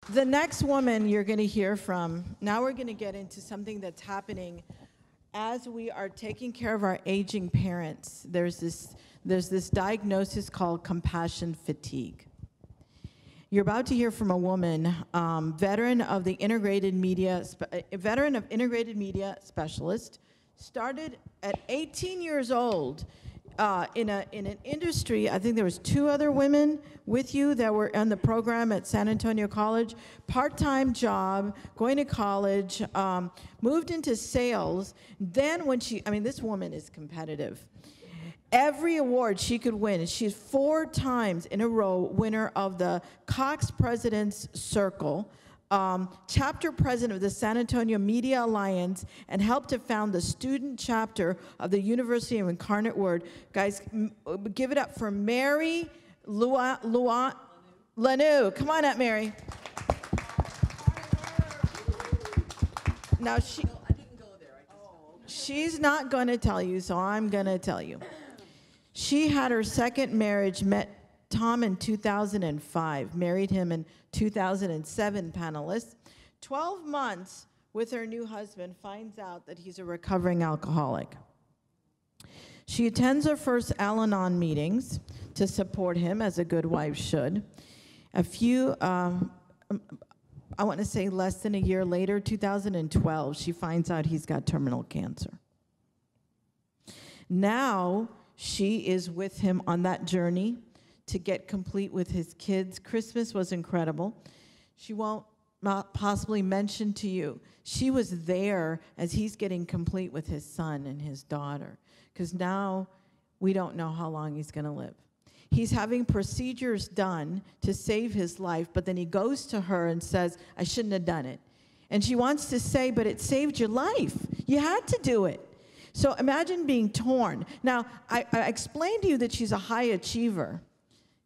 The next woman you're going to hear from, now we're going to get into something that's happening as we are taking care of our aging parents. There's this diagnosis called compassion fatigue. You're about to hear from a woman, veteran of integrated media specialist, started at 18 years old in an industry. I think there was 2 other women with you that were on the program at San Antonio College, part-time job, going to college, moved into sales. Then when this woman is competitive. Every award she could win. She's 4 times in a row winner of the Cox President's Circle, chapter president of the San Antonio Media Alliance, and helped to found the student chapter of the University of Incarnate Word. Guys, give it up for Mary Lanou. Come on up, Mary. Now she's not going to tell you, so I'm going to tell you. She had her second marriage, met Tom in 2005, married him in 2007, panelists. 12 months with her new husband, finds out that he's a recovering alcoholic. She attends her first Al-Anon meetings to support him, as a good wife should. I want to say less than a year later, 2012, she finds out he's got terminal cancer. Now, she is with him on that journey to get complete with his kids. Christmas was incredible. She won't possibly mention to you, she was there as he's getting complete with his son and his daughter, because now we don't know how long he's going to live. He's having procedures done to save his life, but then he goes to her and says, I shouldn't have done it. And she wants to say, but it saved your life. You had to do it. So imagine being torn. Now, I explained to you that she's a high achiever,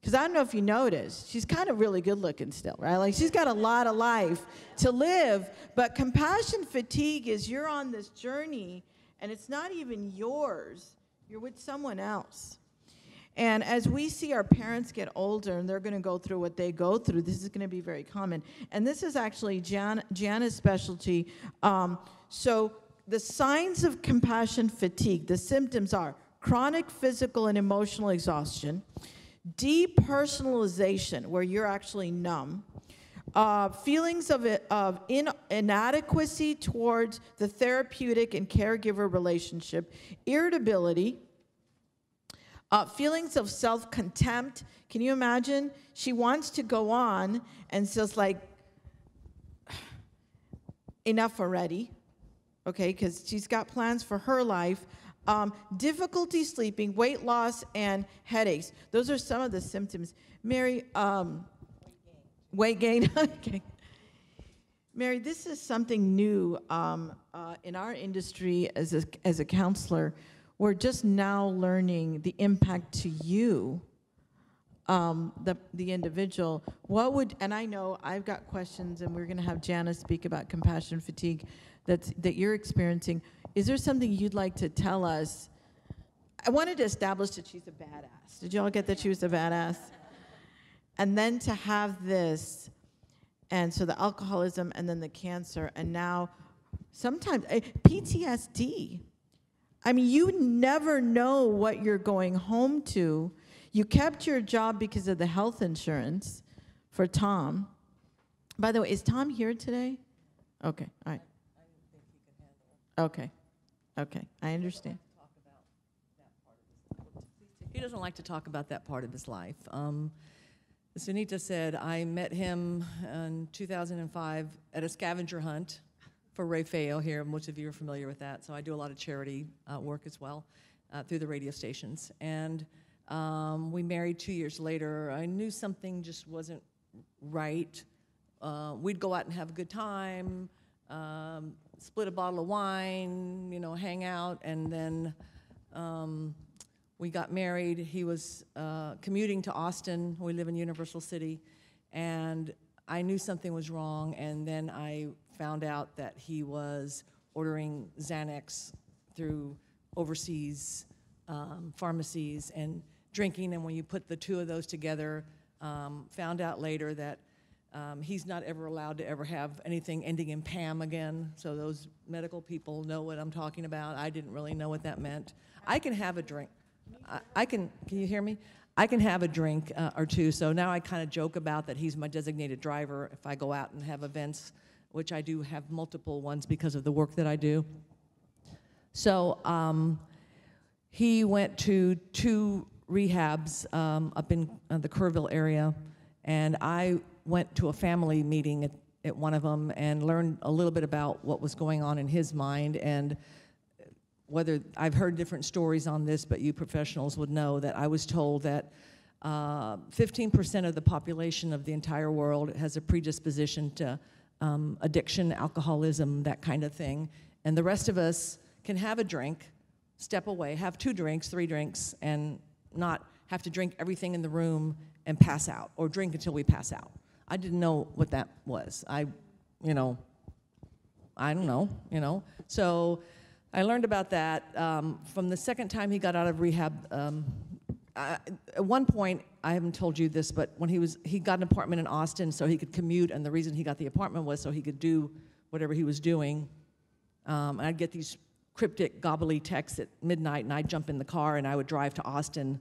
because I don't know if you noticed, she's kind of really good looking still, right? Like, she's got a lot of life to live, but compassion fatigue is you're on this journey, and it's not even yours. You're with someone else. And as we see our parents get older and they're going to go through what they go through, this is going to be very common. And this is actually Jana's specialty. So the signs of compassion fatigue, the symptoms are chronic physical and emotional exhaustion, depersonalization, where you're actually numb, feelings of inadequacy towards the therapeutic and caregiver relationship, irritability, feelings of self-contempt. Can you imagine? She wants to go on and says, like, enough already. Okay, because she's got plans for her life. Difficulty sleeping, weight loss, and headaches. Those are some of the symptoms. Mary, weight gain. Okay. Mary, this is something new in our industry as a counselor. We're just now learning the impact to you, the individual. And I know I've got questions, and we're going to have Jana speak about compassion fatigue that you're experiencing. Is there something you'd like to tell us? I wanted to establish that she's a badass. Did you all get that she was a badass? And then to have this, and so the alcoholism, and then the cancer, and now sometimes PTSD. I mean, you never know what you're going home to. You kept your job because of the health insurance for Tom. By the way, is Tom here today? Okay, all right. I didn't think he could handle it. Okay, I understand. He doesn't like to talk about that part of his life. As Sunita said, I met him in 2005 at a scavenger hunt for Ray Feo here. Most of you are familiar with that. So I do a lot of charity work as well through the radio stations. And we married 2 years later. I knew something just wasn't right. We'd go out and have a good time, split a bottle of wine, hang out, and then we got married. He was commuting to Austin. We live in Universal City, and I knew something was wrong, and then I found out that he was ordering Xanax through overseas pharmacies and drinking, and when you put the two of those together, found out later that He's not ever allowed to ever have anything ending in Pam again, so those medical people know what I'm talking about. I didn't really know what that meant. I can have a drink. Can you hear me? I can have a drink or two, so now I kind of joke about that he's my designated driver if I go out and have events, which I do have multiple ones because of the work that I do. So he went to 2 rehabs up in the Kerrville area, and I went to a family meeting at one of them and learned a little bit about what was going on in his mind, and whether I've heard different stories on this, but you professionals would know that I was told that 15% of the population of the entire world has a predisposition to addiction, alcoholism, that kind of thing, and the rest of us can have a drink, step away, have 2 drinks, 3 drinks, and not have to drink everything in the room and pass out, or drink until we pass out. I didn't know what that was. I don't know, So I learned about that from the second time he got out of rehab. At one point, I haven't told you this, but when he got an apartment in Austin so he could commute, and the reason he got the apartment was so he could do whatever he was doing. And I'd get these cryptic, gobbly texts at midnight, and I'd jump in the car and I would drive to Austin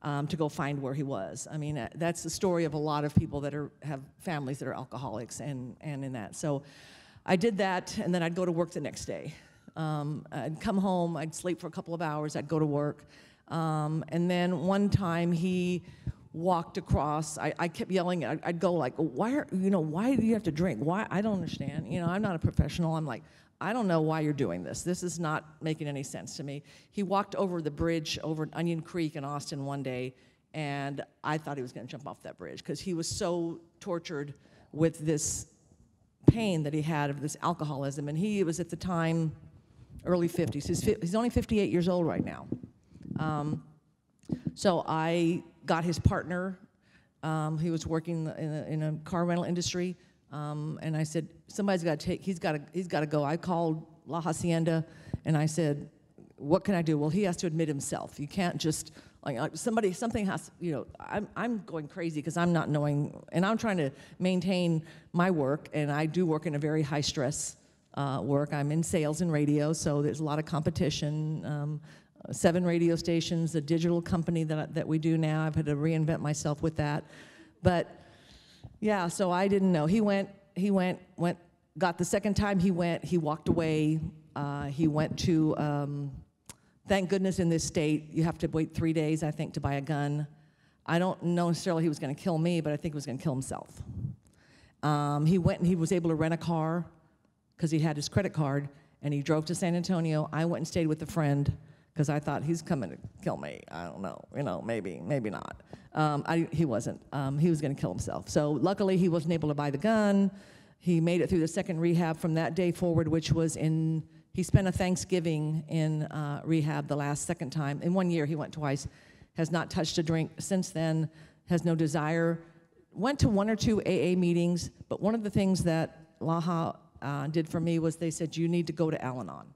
to go find where he was. I mean, that's the story of a lot of people that have families that are alcoholics and in that. So I did that, and then I'd go to work the next day. I'd come home, I'd sleep for a couple of hours, I'd go to work. And then one time he walked across, I kept yelling, I'd go like, why do you have to drink? Why? I don't understand. I'm not a professional. I'm like, I don't know why you're doing this. This is not making any sense to me. He walked over the bridge over Onion Creek in Austin one day, and I thought he was going to jump off that bridge because he was so tortured with this pain that he had of this alcoholism. And he was at the time early 50s. He's only 58 years old right now. So I got his partner. He was working in a car rental industry. And I said, somebody's got to he's got to go. I called La Hacienda, and I said, what can I do? Well, he has to admit himself. You can't just, something has, I'm going crazy because I'm not knowing, and I'm trying to maintain my work, and I do work in a very high stress work. I'm in sales and radio, so there's a lot of competition. 7 radio stations, a digital company that we do now. I've had to reinvent myself with that. But yeah, so I didn't know. He went, got the second time he went, he walked away. He went to, thank goodness in this state, you have to wait 3 days, I think, to buy a gun. I don't know necessarily he was going to kill me, but I think he was going to kill himself. He went and he was able to rent a car because he had his credit card, and he drove to San Antonio. I went and stayed with a friend because I thought he's coming to kill me. I don't know, maybe not. He wasn't. He was going to kill himself. So luckily, he wasn't able to buy the gun. He made it through the second rehab from that day forward, which was he spent a Thanksgiving in rehab the second time. In 1 year, he went twice, has not touched a drink since then, has no desire. Went to 1 or 2 AA meetings, but one of the things that Laha did for me was they said, you need to go to Al-Anon.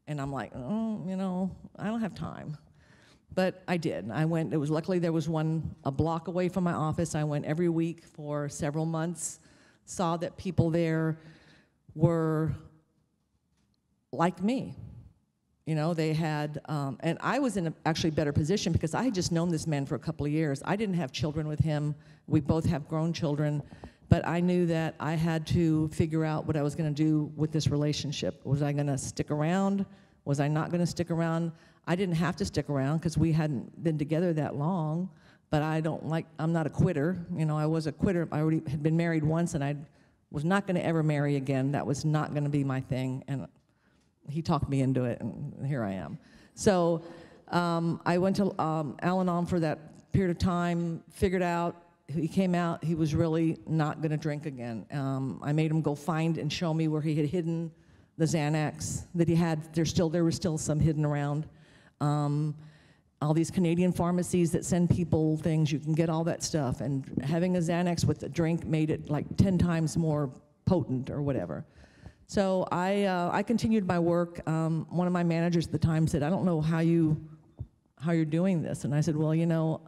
And I'm like, I don't have time. But I did. I went. Luckily there was one a block away from my office. I went every week for several months. Saw that people there were like me. They had, and I was in actually better position because I had just known this man for a couple of years. I didn't have children with him. We both have grown children. But I knew that I had to figure out what I was going to do with this relationship. Was I going to stick around? Was I not going to stick around? I didn't have to stick around because we hadn't been together that long. But I'm not a quitter. I was a quitter. I already had been married once, and I was not going to ever marry again. That was not going to be my thing. And he talked me into it, and here I am. So I went to Al-Anon for that period of time, figured out. He came out, he was really not going to drink again. I made him go find and show me where he had hidden the Xanax that he had. There was still some hidden around. All these Canadian pharmacies that send people things, you can get all that stuff. And having a Xanax with a drink made it like 10 times more potent or whatever. So I continued my work. One of my managers at the time said, I don't know how you're doing this. And I said, well,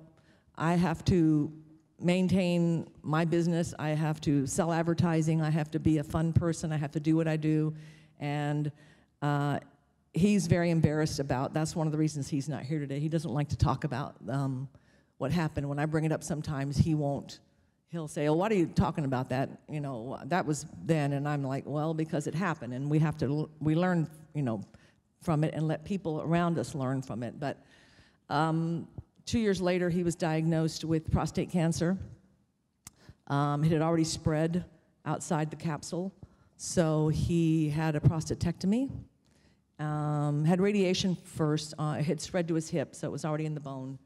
I have to maintain my business. I have to sell advertising. I have to be a fun person. I have to do what I do. And he's very embarrassed about, that's one of the reasons he's not here today. He doesn't like to talk about what happened. When I bring it up sometimes, he'll say, oh, why are you talking about that? You know, that was then. And I'm like, well, because it happened. And we learn, you know, from it and let people around us learn from it. But 2 years later, he was diagnosed with prostate cancer. It had already spread outside the capsule. So he had a prostatectomy, had radiation first. It had spread to his hip, so it was already in the bone.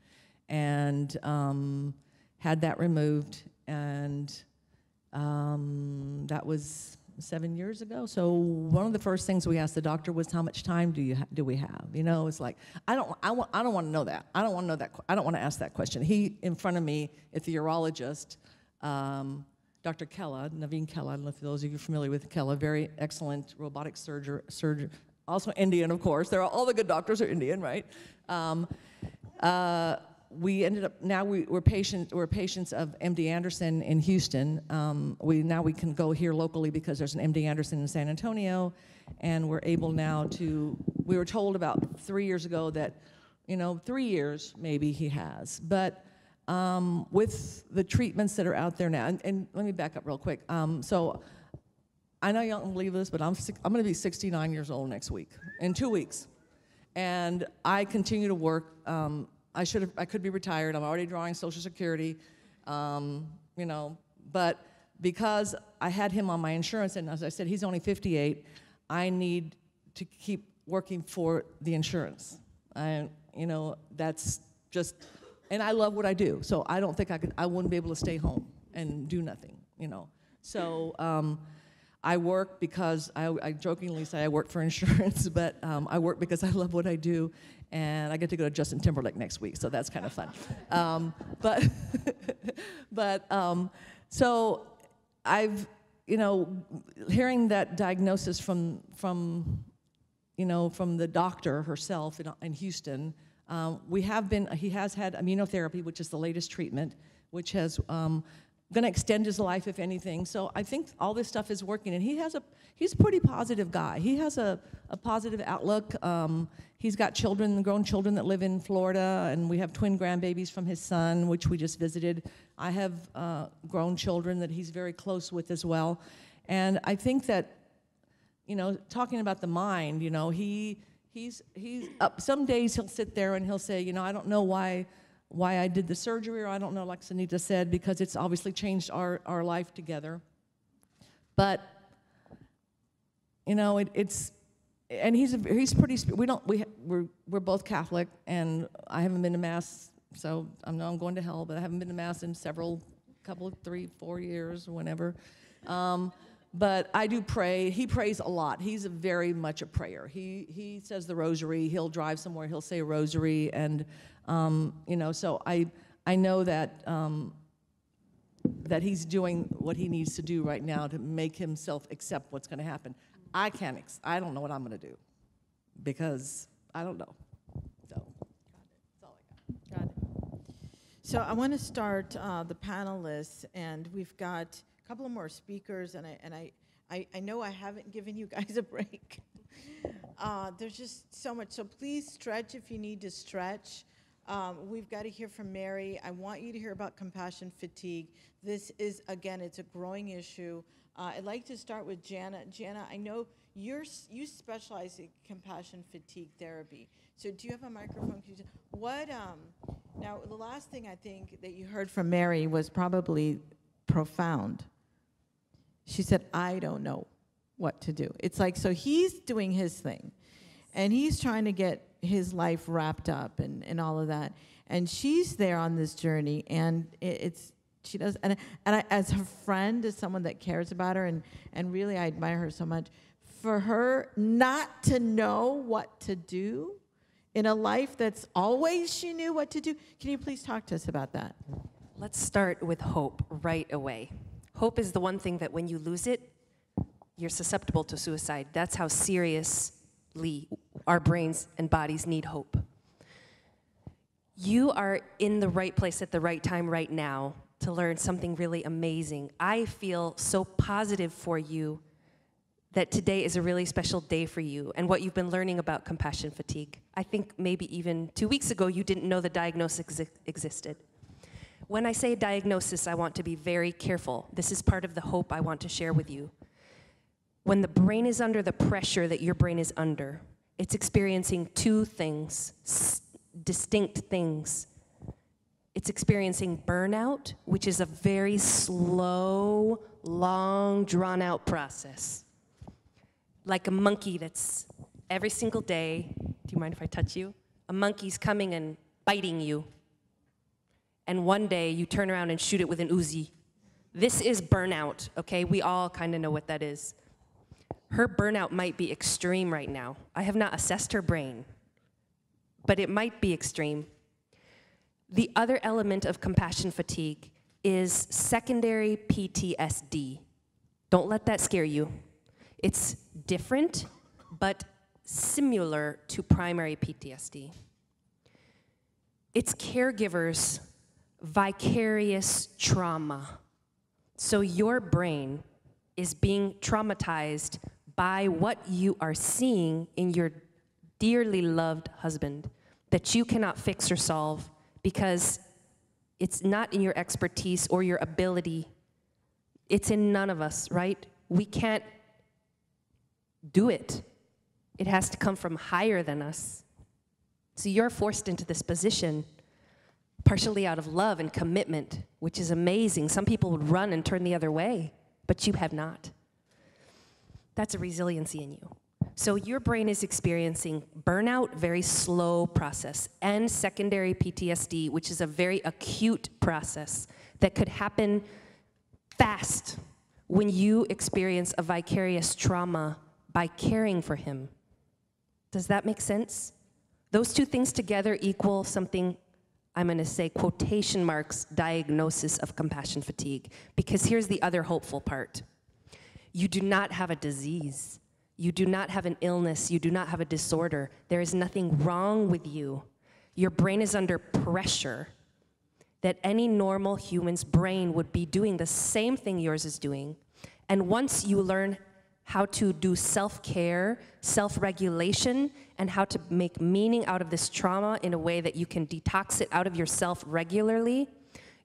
And had that removed. And that was 7 years ago. So one of the first things we asked the doctor was, how much time do we have? You know, it's like, I don't want to know that. I don't want to know that. I don't want to ask that question. He, in front of me, at the urologist, Dr. Kella, Naveen Kella, I don't know if those of you are familiar with Kella, very excellent robotic surgeon, also Indian, of course. All the good doctors are Indian, right? We ended up, now we're patients of MD Anderson in Houston. Now we can go here locally because there's an MD Anderson in San Antonio, and we're able now we were told about 3 years ago that, 3 years maybe he has. But with the treatments that are out there now, and let me back up real quick. So I know you don't believe this, but I'm going to be 69 years old next week, in 2 weeks. And I continue to work. I could be retired. I'm already drawing Social Security, but because I had him on my insurance, and as I said, he's only 58, I need to keep working for the insurance. That's just, and I love what I do, so I don't think I wouldn't be able to stay home and do nothing, So I work because, I jokingly say I work for insurance, but I work because I love what I do, and I get to go to Justin Timberlake next week, so that's kind of fun. So I've, hearing that diagnosis from the doctor herself in Houston, he has had immunotherapy, which is the latest treatment, which has going to extend his life, if anything. So I think all this stuff is working, and he's a pretty positive guy. He has a positive outlook. He's got grown children that live in Florida, and we have twin grandbabies from his son, which we just visited. I have grown children that he's very close with as well. And I think that, talking about the mind, he's up. Some days he'll sit there and he'll say, I don't know why I did the surgery, or I don't know, like Sunita said, because it's obviously changed our life together. But and he's pretty. We're both Catholic, and I haven't been to Mass, so I know I'm going to hell, but I haven't been to Mass in couple of 3, 4 years, whenever. But I do pray. He prays a lot. He's very much a prayer. He says the rosary. He'll drive somewhere. He'll say a rosary, and so I know that that he's doing what he needs to do right now to make himself accept what's going to happen. I don't know what I'm going to do because I don't know. So that's all I got. Got it. So I want to start the panelists, and we've got a couple of more speakers, and I know I haven't given you guys a break. There's just so much. So please stretch if you need to stretch. We've got to hear from Mary. I want you to hear about compassion fatigue. This is, again, it's a growing issue. I'd like to start with Jana. Jana, I know you specialize in compassion fatigue therapy. So do you have a microphone? Now, the last thing I think that you heard from Mary was probably profound. She said, I don't know what to do. It's like, so he's doing his thing, and he's trying to get his life wrapped up and all of that. And she's there on this journey, and she does, and I, as her friend, as someone that cares about her, and really I admire her so much, for her not to know what to do in a life that's always she knew what to do. Can you please talk to us about that? Let's start with hope right away. Hope is the one thing that when you lose it, you're susceptible to suicide. That's how seriously our brains and bodies need hope. You are in the right place at the right time right now to learn something really amazing. I feel so positive for you that today is a really special day for you and what you've been learning about compassion fatigue. I think maybe even 2 weeks ago you didn't know the diagnosis existed. When I say diagnosis, I want to be very careful. This is part of the hope I want to share with you. When the brain is under the pressure that your brain is under, it's experiencing two things, distinct things. It's experiencing burnout, which is a very slow, long, drawn-out process. Like a monkey that's every single day, do you mind if I touch you? A monkey's coming and biting you. And one day you turn around and shoot it with an Uzi. This is burnout, okay? We all kind of know what that is. Her burnout might be extreme right now. I have not assessed her brain, but it might be extreme. The other element of compassion fatigue is secondary PTSD. Don't let that scare you. It's different, but similar to primary PTSD. It's caregivers' vicarious trauma. So your brain is being traumatized by what you are seeing in your dearly loved husband that you cannot fix or solve because it's not in your expertise or your ability. It's in none of us, right? We can't do it. It has to come from higher than us. So you're forced into this position partially out of love and commitment, which is amazing. Some people would run and turn the other way, but you have not. That's a resiliency in you. So your brain is experiencing burnout, very slow process, and secondary PTSD, which is a very acute process that could happen fast when you experience a vicarious trauma by caring for him. Does that make sense? Those two things together equal something, I'm going to say quotation marks, diagnosis of compassion fatigue. Because here's the other hopeful part. You do not have a disease. You do not have an illness. You do not have a disorder. There is nothing wrong with you. Your brain is under pressure that any normal human's brain would be doing the same thing yours is doing. And once you learn how to do self-care, self-regulation, and how to make meaning out of this trauma in a way that you can detox it out of yourself regularly,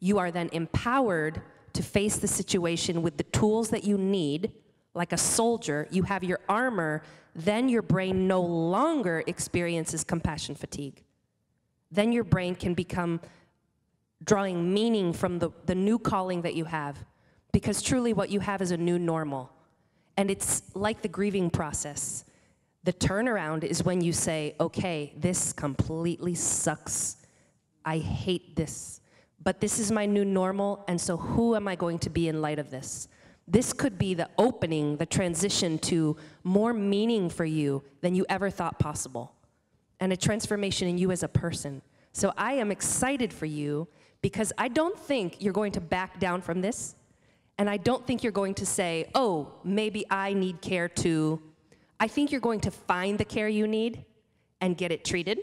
you are then empowered to face the situation with the tools that you need. Like a soldier, you have your armor, then your brain no longer experiences compassion fatigue. Then your brain can become drawing meaning from the new calling that you have, because truly what you have is a new normal. And it's like the grieving process. The turnaround is when you say, okay, this completely sucks. I hate this. But this is my new normal, and so who am I going to be in light of this? This could be the opening, the transition to more meaning for you than you ever thought possible, and a transformation in you as a person. So I am excited for you because I don't think you're going to back down from this, and I don't think you're going to say, oh, maybe I need care too. I think you're going to find the care you need and get it treated.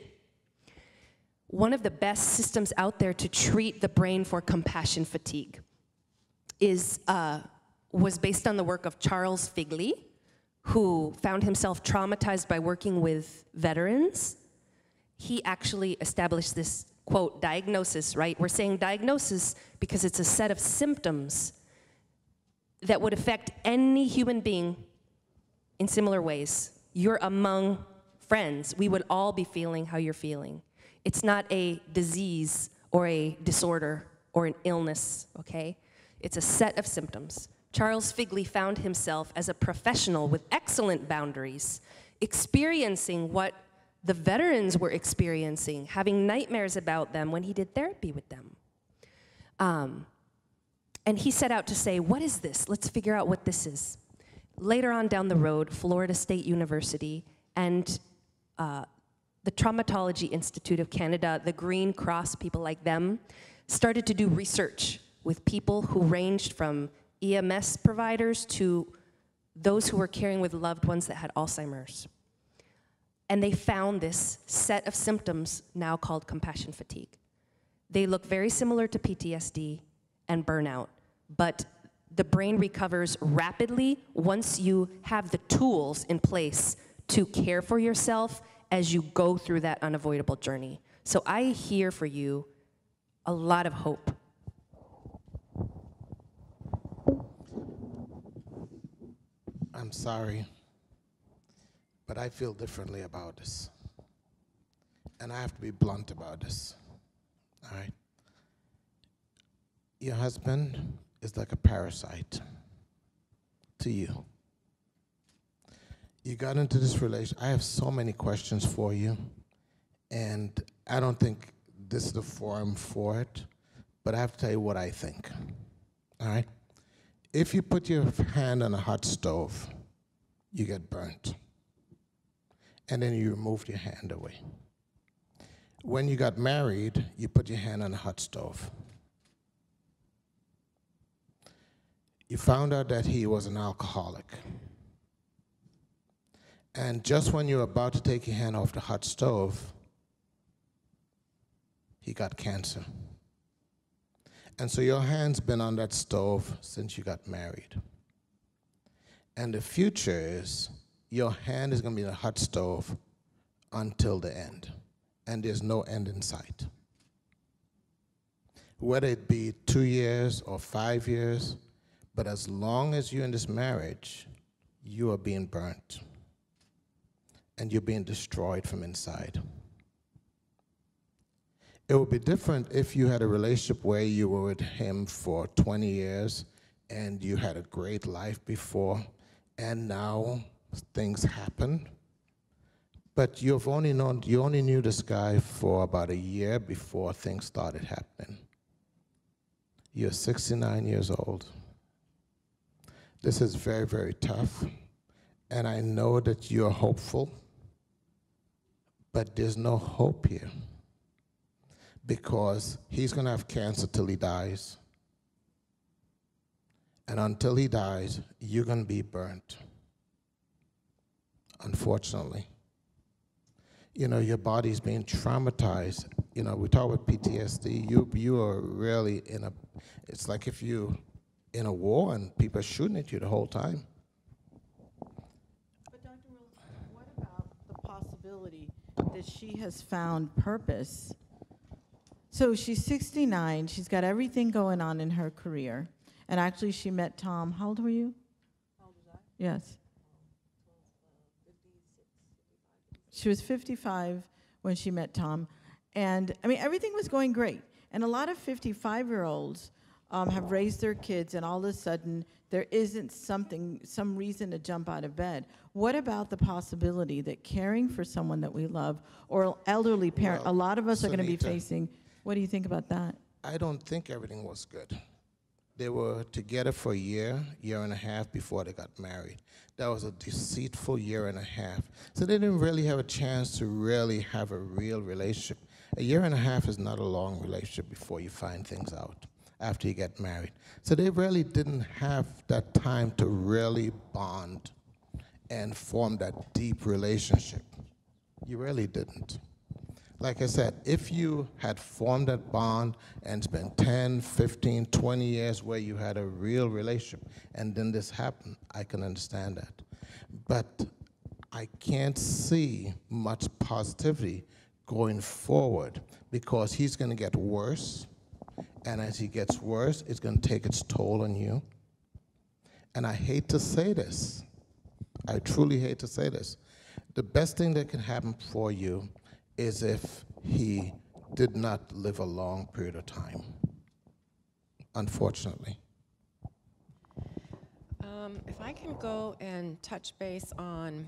One of the best systems out there to treat the brain for compassion fatigue was based on the work of Charles Figley, who found himself traumatized by working with veterans. He actually established this, quote, diagnosis, right? We're saying diagnosis because it's a set of symptoms that would affect any human being in similar ways. You're among friends. We would all be feeling how you're feeling. It's not a disease or a disorder or an illness, okay? It's a set of symptoms. Charles Figley found himself as a professional with excellent boundaries, experiencing what the veterans were experiencing, having nightmares about them when he did therapy with them. And he set out to say, what is this? Let's figure out what this is. Later on down the road, Florida State University and the Traumatology Institute of Canada, the Green Cross, people like them, started to do research with people who ranged from EMS providers to those who were caring with loved ones that had Alzheimer's. And they found this set of symptoms now called compassion fatigue. They look very similar to PTSD, and burnout. But the brain recovers rapidly once you have the tools in place to care for yourself as you go through that unavoidable journey. So I hear for you a lot of hope. I'm sorry, but I feel differently about this. And I have to be blunt about this, all right? Your husband is like a parasite to you. You got into this relationship. I have so many questions for you, and I don't think this is the forum for it, but I have to tell you what I think, all right? If you put your hand on a hot stove, you get burnt. And then you removed your hand away. When you got married, you put your hand on a hot stove. You found out that he was an alcoholic. And just when you were about to take your hand off the hot stove, he got cancer. And so your hand's been on that stove since you got married. And the future is your hand is going to be on a hot stove until the end. And there's no end in sight. Whether it be 2 years or 5 years, but as long as you're in this marriage, you are being burnt. And you're being destroyed from inside. It would be different if you had a relationship where you were with him for 20 years and you had a great life before, and now things happen. But you only knew this guy for about a year before things started happening. You're 69 years old. This is very, very tough. And I know that you're hopeful, but there's no hope here. Because he's going to have cancer till he dies. And until he dies, you're going to be burnt. Unfortunately. You know, your body's being traumatized. You know, we talk about PTSD. You are really it's like if you in a war and people are shooting at you the whole time. But Dr. Wilson, what about the possibility that she has found purpose? So she's 69, she's got everything going on in her career. And actually she met Tom, how old were you? How old was I? Yes. 56, 55. She was 55 when she met Tom. And I mean, everything was going great. And a lot of 55-year-olds have raised their kids, and all of a sudden there isn't some reason to jump out of bed. What about the possibility that caring for someone that we love, or an elderly parent, Well, a lot of us are going to be Sunita, facing. What do you think about that? I don't think everything was good. They were together for a year and a half before they got married. That was a deceitful year and a half. So they didn't really have a chance to really have a real relationship. A year and a half is not a long relationship before you find things out, after you get married. So they really didn't have that time to really bond and form that deep relationship. You really didn't. Like I said, if you had formed that bond and spent 10, 15, 20 years where you had a real relationship, and then this happened, I can understand that. But I can't see much positivity going forward because he's going to get worse, and as he gets worse, it's going to take its toll on you. And I hate to say this. I truly hate to say this. The best thing that can happen for you is if he did not live a long period of time, unfortunately. If I can go and touch base on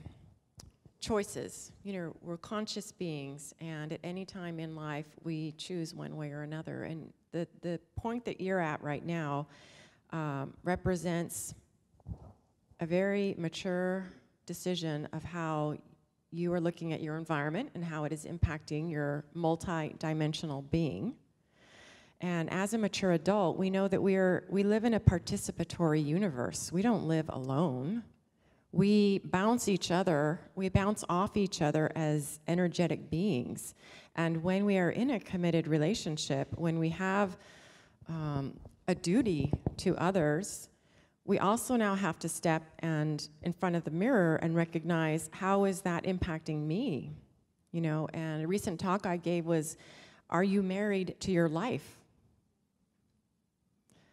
choices. You know, we're conscious beings, and at any time in life, we choose one way or another. And the point that you're at right now represents a very mature decision of how you are looking at your environment and how it is impacting your multi-dimensional being. And as a mature adult, we know that we live in a participatory universe. We don't live alone. We bounce off each other as energetic beings. And when we are in a committed relationship, when we have a duty to others, we also now have to step and in front of the mirror and recognize, how is that impacting me? You know, and a recent talk I gave was, are you married to your life?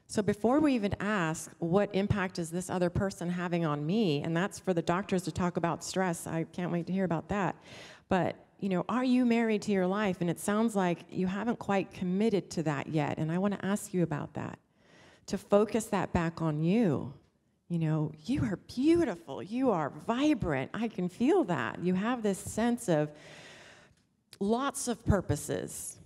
So before we even ask, what impact is this other person having on me? And that's for the doctors to talk about stress. I can't wait to hear about that. But, you know, are you married to your life? And it sounds like you haven't quite committed to that yet. And I want to ask you about that, to focus that back on you. You know, you are beautiful. You are vibrant. I can feel that. You have this sense of lots of purposes,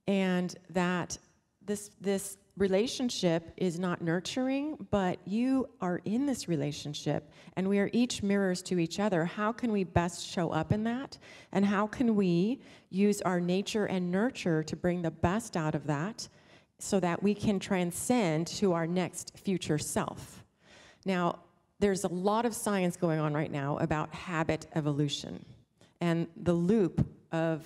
and that this relationship is not nurturing, but you are in this relationship, and we are each mirrors to each other. How can we best show up in that? And how can we use our nature and nurture to bring the best out of that so that we can transcend to our next future self? Now, there's a lot of science going on right now about habit evolution and the loop of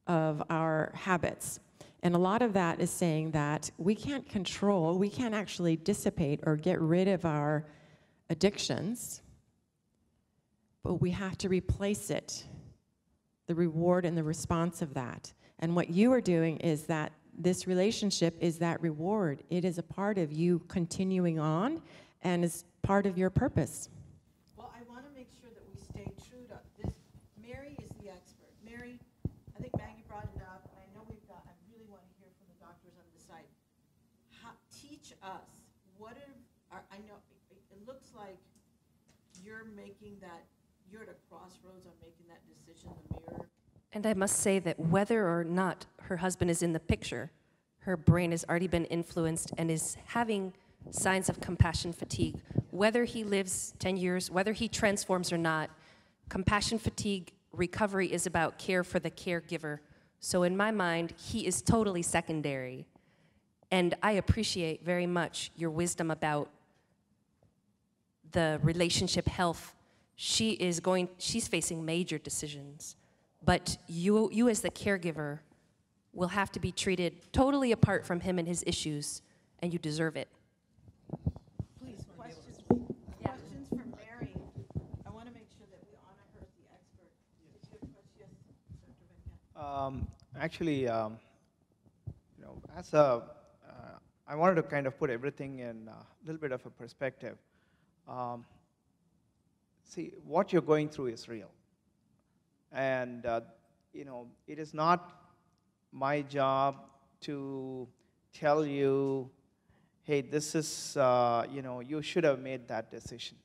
our habits. And a lot of that is saying that we can't actually dissipate or get rid of our addictions, but we have to replace it, the reward and the response of that. And what you are doing is that this relationship is that reward. It is a part of you continuing on and is part of your purpose. Well, I want to make sure that we stay true to this. Mary is the expert. Mary, I think Maggie brought it up, and I know I really want to hear from the doctors on the side. Teach us, I know, it looks like you're at a crossroads on making that decision, the mirror. And I must say that whether or not her husband is in the picture, her brain has already been influenced and is having signs of compassion fatigue. Whether he lives 10 years, whether he transforms or not, compassion fatigue recovery is about care for the caregiver. So in my mind, he is totally secondary. And I appreciate very much your wisdom about the relationship health. She's facing major decisions. But you as the caregiver will have to be treated totally apart from him and his issues, and you deserve it. Please, questions for Mary. I want to make sure that we honor her as the expert. Did you have a question? Yes, Dr. Actually, I wanted to kind of put everything in a little bit of a perspective. See, what you're going through is real. And, it is not my job to tell you, hey, this is, you should have made that decision.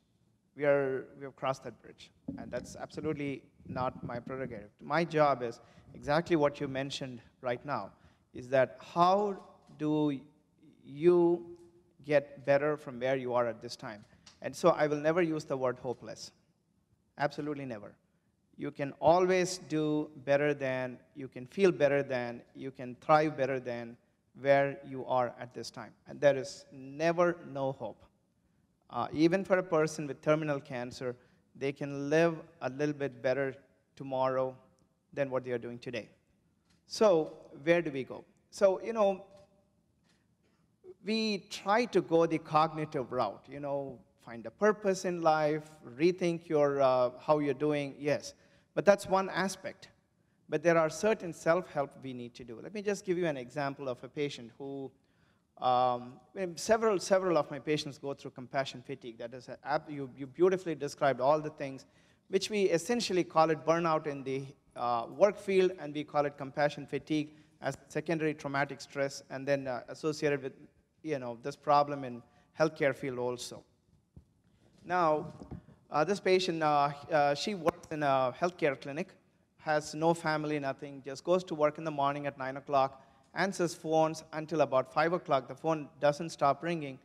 We have crossed that bridge, and that's absolutely not my prerogative. My job is exactly what you mentioned right now, is that how do you get better from where you are at this time? And so I will never use the word hopeless. Absolutely never. You can always do better than, you can feel better than, you can thrive better than where you are at this time. And there is never no hope. Even for a person with terminal cancer, they can live a little bit better tomorrow than what they are doing today. So where do we go? So, we try to go the cognitive route, find a purpose in life, rethink how you're doing, yes. But that's one aspect. But there are certain self-help we need to do. Let me just give you an example of a patient who, several of my patients go through compassion fatigue. That is, you beautifully described all the things, which we essentially call it burnout in the work field, and we call it compassion fatigue as secondary traumatic stress, and then associated with this problem in healthcare field also. Now, this patient, she works in a healthcare clinic, has no family, nothing, just goes to work in the morning at 9 o'clock, answers phones until about 5 o'clock. The phone doesn't stop ringing,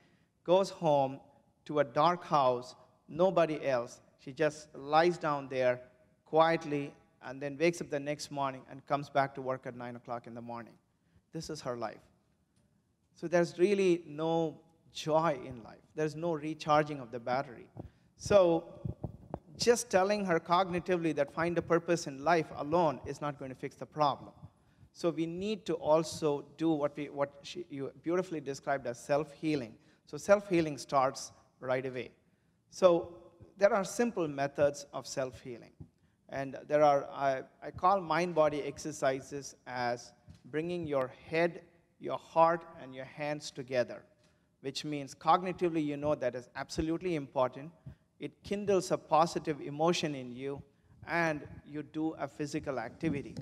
goes home to a dark house, nobody else. She just lies down there quietly and then wakes up the next morning and comes back to work at 9 o'clock in the morning. This is her life. So there's really no joy in life. There's no recharging of the battery. So just telling her cognitively that find a purpose in life alone is not going to fix the problem. So we need to also do you beautifully described as self-healing. So self-healing starts right away. So there are simple methods of self-healing. And there are, I call mind-body exercises as bringing your head, your heart, and your hands together, which means cognitively you know that is absolutely important. It kindles a positive emotion in you, and you do a physical activity.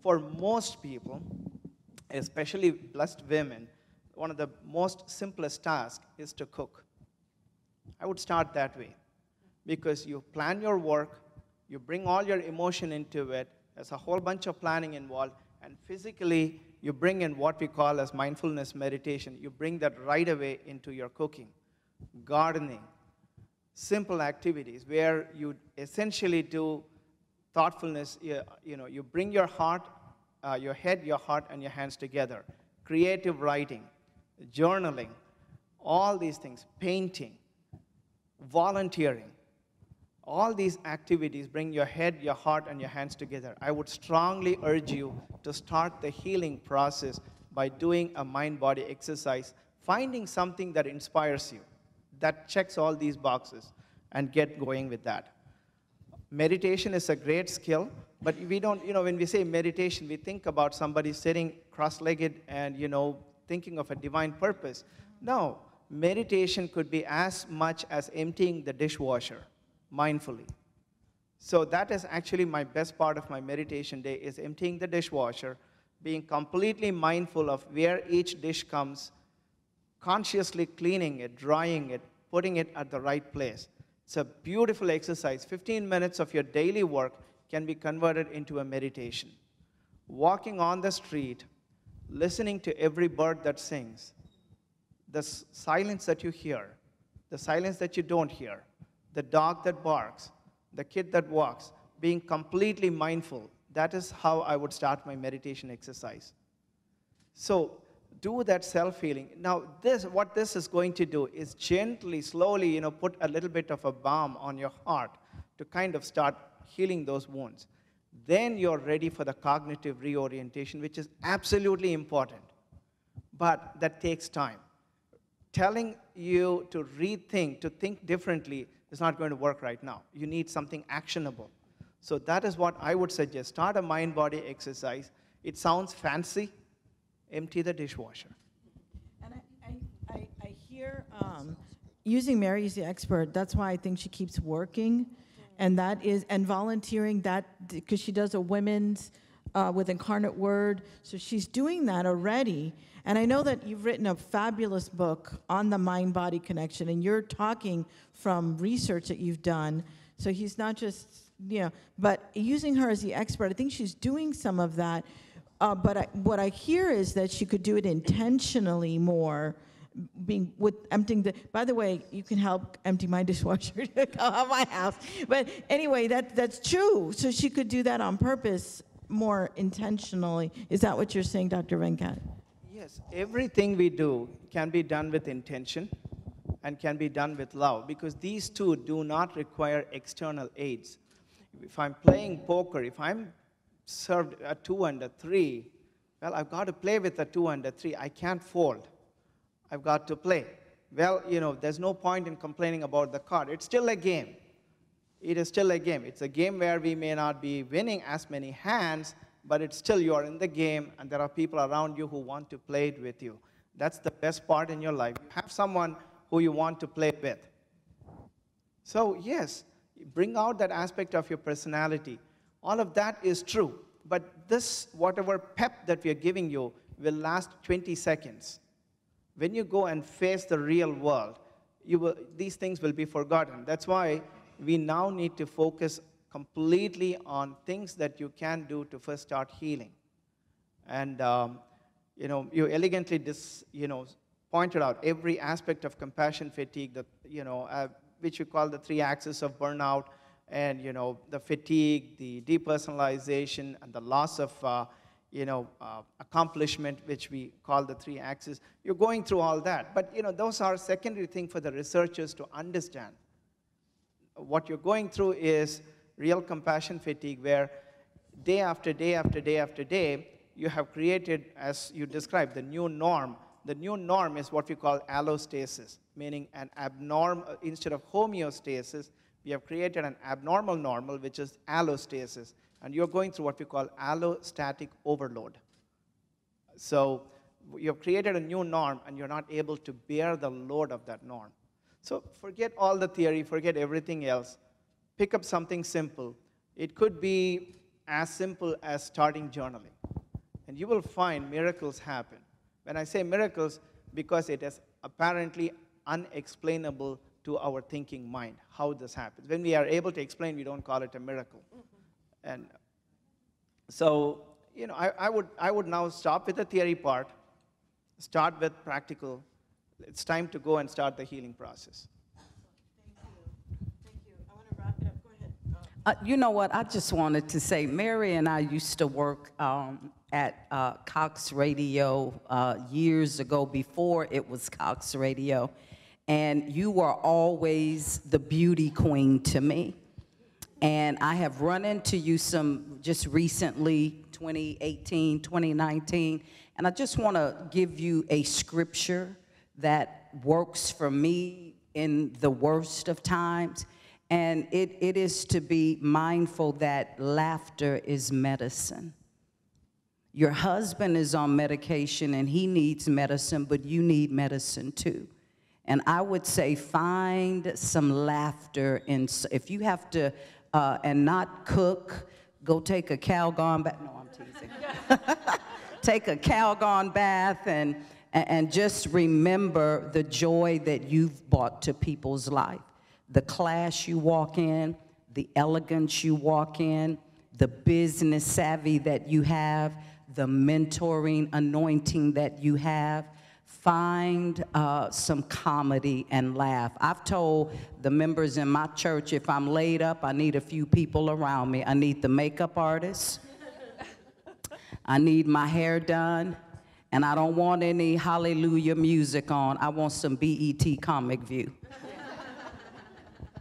For most people, especially blessed women, one of the most simplest tasks is to cook. I would start that way, because you plan your work, you bring all your emotion into it, there's a whole bunch of planning involved, and physically you bring in what we call as mindfulness meditation. You bring that right away into your cooking, gardening, simple activities where you essentially do thoughtfulness. You bring your heart, your head, your heart, and your hands together. Creative writing, journaling, all these things, painting, volunteering. All these activities bring your head, your heart, and your hands together. I would strongly urge you to start the healing process by doing a mind-body exercise, finding something that inspires you, that checks all these boxes, and get going with that. Meditation is a great skill, but we don't, when we say meditation, we think about somebody sitting cross-legged and, thinking of a divine purpose. No, meditation could be as much as emptying the dishwasher mindfully. So that is actually my best part of my meditation day, is emptying the dishwasher, being completely mindful of where each dish comes, consciously cleaning it, drying it, putting it at the right place. It's a beautiful exercise. 15 minutes of your daily work can be converted into a meditation. Walking on the street, listening to every bird that sings, the silence that you hear, the silence that you don't hear, the dog that barks, the kid that walks, being completely mindful. That is how I would start my meditation exercise. So do that self-healing. Now, what this is going to do is gently, slowly, put a little bit of a balm on your heart to kind of start healing those wounds. Then you're ready for the cognitive reorientation, which is absolutely important. But that takes time. Telling you to rethink, to think differently, is not going to work right now. You need something actionable. So that is what I would suggest. Start a mind-body exercise. It sounds fancy. Empty the dishwasher. And I hear using Mary as the expert. That's why I think she keeps working, and volunteering that, because she does a women's with Incarnate Word. So she's doing that already. And I know that you've written a fabulous book on the mind-body connection, and you're talking from research that you've done. So he's not just, but using her as the expert, I think she's doing some of that. But what I hear is that she could do it intentionally more, emptying the. By the way, you can help empty my dishwasher at my house. But anyway, that's true. So she could do that on purpose, more intentionally. Is that what you're saying, Dr. Venkat? Yes, everything we do can be done with intention and can be done with love, because these two do not require external aids. If I'm playing poker, if I'm served a 2 and a 3, well, I've got to play with a 2 and a 3. I can't fold. I've got to play. Well, there's no point in complaining about the card. It's still a game. It is still a game. It's a game where we may not be winning as many hands, but it's still, you're in the game, and there are people around you who want to play it with you. That's the best part in your life. You have someone who you want to play with. So yes, bring out that aspect of your personality. All of that is true, but whatever pep that we are giving you will last 20 seconds. When you go and face the real world, these things will be forgotten. That's why we now need to focus completely on things that you can do to first start healing. And you elegantly pointed out every aspect of compassion fatigue, which you call the 3 axes of burnout, and the fatigue, the depersonalization, and the loss of accomplishment, which we call the 3 axes. You're going through all that, but those are secondary things for the researchers to understand. What you're going through is real compassion fatigue, where day after day after day after day, you have created, as you described, the new norm. The new norm is what we call allostasis, meaning an abnormal, instead of homeostasis, we have created an abnormal normal, which is allostasis. And you're going through what we call allostatic overload. So you've created a new norm, and you're not able to bear the load of that norm. So forget all the theory, forget everything else. Pick up something simple. It could be as simple as starting journaling. And you will find miracles happen. When I say miracles, because it is apparently unexplainable to our thinking mind, how this happens. When we are able to explain, we don't call it a miracle. And so, you know, I would now stop with the theory part, start with practical. It's time to go and start the healing process. Thank you. I want to wrap it up. Go ahead. You know what? I just wanted to say, Mary and I used to work at Cox Radio years ago, before it was Cox Radio, and you were always the beauty queen to me. And I have run into you some just recently, 2018, 2019, and I just want to give you a scripture that works for me in the worst of times. And it is to be mindful that laughter is medicine. Your husband is on medication and he needs medicine, but you need medicine too. And I would say find some laughter if you have to, and not cook, go take a Calgon bath. No, I'm teasing. Take a Calgon bath and just remember the joy that you've brought to people's life. The class you walk in, the elegance you walk in, the business savvy that you have, the mentoring anointing that you have. Find some comedy and laugh. I've told the members in my church, if I'm laid up, I need a few people around me. I need the makeup artist. I need my hair done. And I don't want any hallelujah music on. I want some BET Comic View.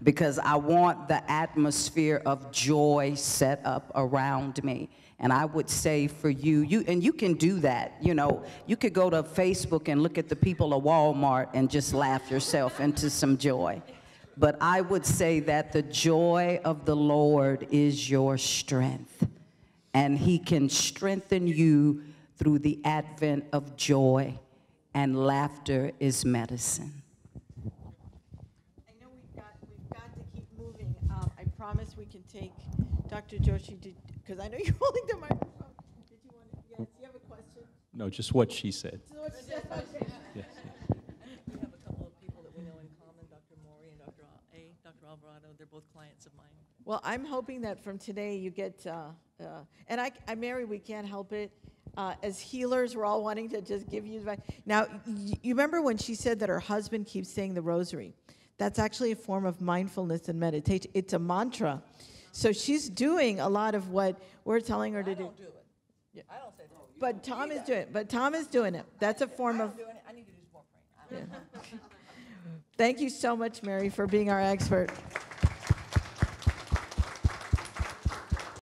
Because I want the atmosphere of joy set up around me. And I would say for you, and you can do that, you know, you could go to Facebook and look at the people of Walmart and just laugh yourself into some joy. But I would say that the joy of the Lord is your strength. And he can strengthen you through the advent of joy, and laughter is medicine. Promise we can take Dr. Joshi, because I know you're holding the microphone. Did you want to, yes, you have a question? No, just what she said. Okay. Yes, yes. We have a couple of people that we know in common, Dr. Mori and Dr. Alvarado. They're both clients of mine. Well, I'm hoping that from today you get, and Mary, we can't help it. As healers, we're all wanting to just give you advice. Now, you remember when she said that her husband keeps saying the rosary? That's actually a form of mindfulness and meditation. It's a mantra. So she's doing a lot of what we're telling her to do. I don't do it. Yeah. I don't say that. But Tom is doing it. But Tom is doing it. That's a form of. I need to do some more praying. Yeah. Thank you so much, Mary, for being our expert.